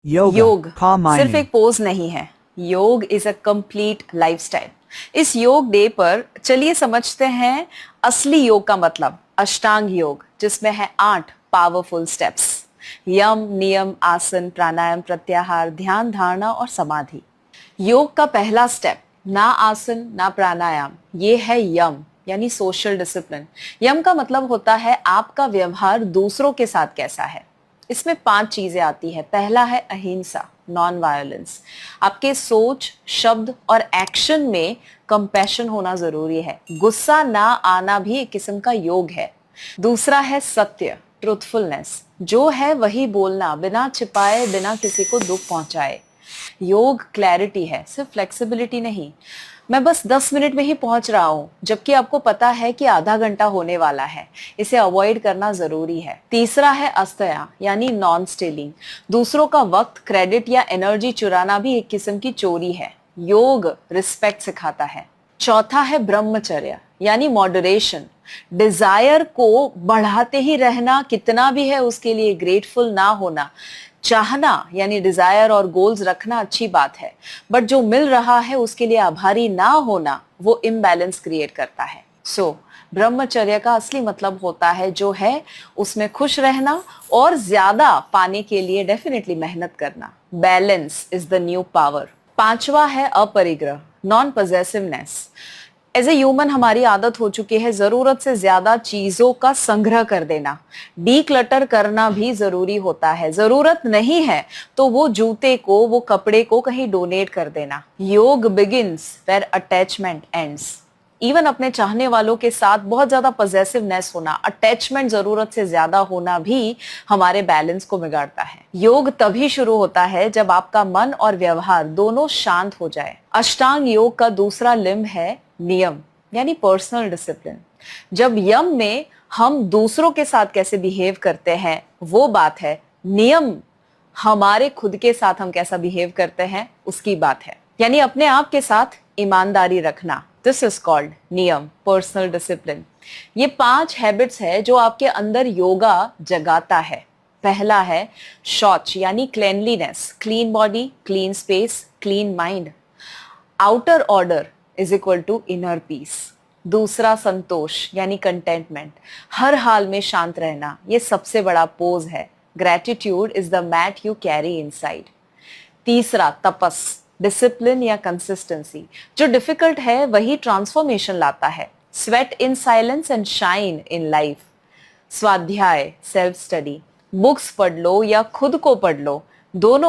योग calm सिर्फ mind. एक पोज नहीं है, योग इज अ कंप्लीट लाइफस्टाइल। इस योग डे पर चलिए समझते हैं असली योग का मतलब, अष्टांग योग, जिसमें है 8 पावरफुल स्टेप्स। यम, नियम, आसन, प्राणायाम, प्रत्याहार, ध्यान, धारणा और समाधि। योग का पहला स्टेप, ना आसन ना प्राणायाम, ये है यम यानी सोशल डिसिप्लिन। यम का मतलब होता है आपका व्यवहार दूसरों के साथ कैसा है। इसमें 5 चीजें आती है। पहला है अहिंसा, नॉन वायलेंस। आपके सोच, शब्द और एक्शन में कंपैशन होना जरूरी है। गुस्सा ना आना भी एक किस्म का योग है। दूसरा है सत्य, ट्रुथफुलनेस, जो है वही बोलना, बिना छिपाए, बिना किसी को दुख पहुंचाए। योग क्लैरिटी है, सिर्फ फ्लेक्सिबिलिटी नहीं। मैं बस 10 मिनट में ही पहुंच रहा हूं, जबकि आपको पता है कि आधा घंटा होने वाला है। इसे अवॉइड करना जरूरी है। तीसरा है अस्तया यानी नॉन स्टीलिंग। दूसरों का वक्त, क्रेडिट या एनर्जी चुराना भी एक किस्म की चोरी है। योग रिस्पेक्ट सिखाता है। चौथा है ब्रह्मचर्य यानी मॉडरेशन। डिजायर को बढ़ाते ही रहना, कितना भी है उसके लिए ग्रेटफुल ना होना। चाहना यानी डिजायर और गोल्स रखना अच्छी बात है, बट जो मिल रहा है उसके लिए आभारी ना होना, वो इम्बैलेंस क्रिएट करता है। ब्रह्मचर्य का असली मतलब होता है जो है उसमें खुश रहना और ज्यादा पाने के लिए डेफिनेटली मेहनत करना। Balance is the new power. पांचवा है अपरिग्रह, non possessiveness. As a human हमारी आदत हो चुकी है जरूरत से ज्यादा चीजों का संग्रह कर देना। डी क्लटर करना भी जरूरी होता है। जरूरत नहीं है तो वो जूते को, वो कपड़े को कहीं डोनेट कर देना। Yoga begins where attachment ends. Even अपने चाहने वालों के साथ बहुत ज्यादा पजेसिवनेस होना, अटैचमेंट जरूरत से ज्यादा होना भी हमारे बैलेंस को बिगाड़ता है। योग तभी शुरू होता है जब आपका मन और व्यवहार दोनों शांत हो जाए। अष्टांग योग का दूसरा लिंब है नियम यानी पर्सनल डिसिप्लिन। जब यम में हम दूसरों के साथ कैसे बिहेव करते हैं वो बात है, नियम हमारे खुद के साथ हम कैसा बिहेव करते हैं उसकी बात है, यानी अपने आप के साथ ईमानदारी रखना। दिस इज कॉल्ड नियम, पर्सनल डिसिप्लिन। ये 5 हैबिट्स है जो आपके अंदर योगा जगाता है। पहला है शौच यानी cleanliness, clean body, clean space, clean mind. Outer order is equal to inner peace. दूसरा संतोष यानी कंटेंटमेंट, हर हाल में शांत रहना, ये सबसे बड़ा पोज है। Gratitude is the mat you carry inside. तीसरा तपस, डिसिप्लिन या कंसिस्टेंसी, जो डिफिकल्ट है वही ट्रांसफॉर्मेशन लाता है। Sweat in silence and shine in life. स्वाध्याय, सेल्फ स्टडी, बुक्स पढ़ लो या खुद को पढ़ लो, दोनों